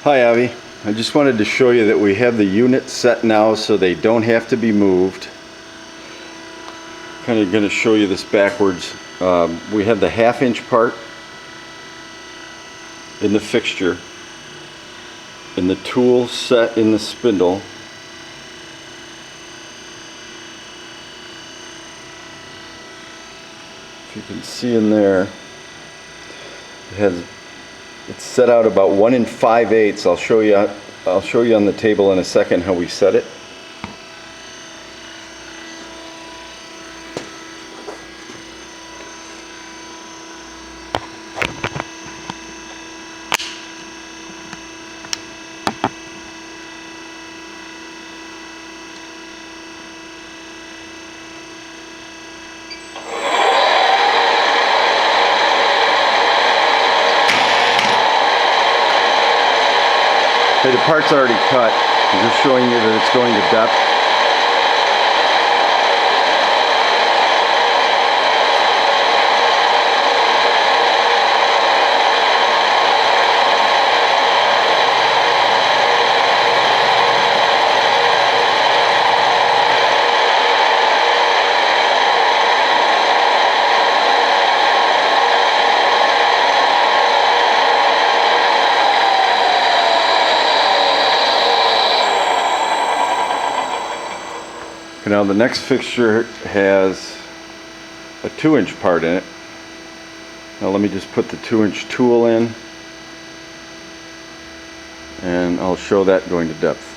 Hi Avi, I just wanted to show you that we have the units set now so they don't have to be moved. Kind of going to show you this backwards. We have the 1/2 inch part in the fixture and the tool set in the spindle. If you can see in there, it's set out about 1 5/8. I'll show you on the table in a second how we set it. Okay, the part's already cut. I'm just showing you that it's going to depth. Now the next fixture has a 2 inch part in it. Now let me just put the 2 inch tool in and I'll show that going to depth.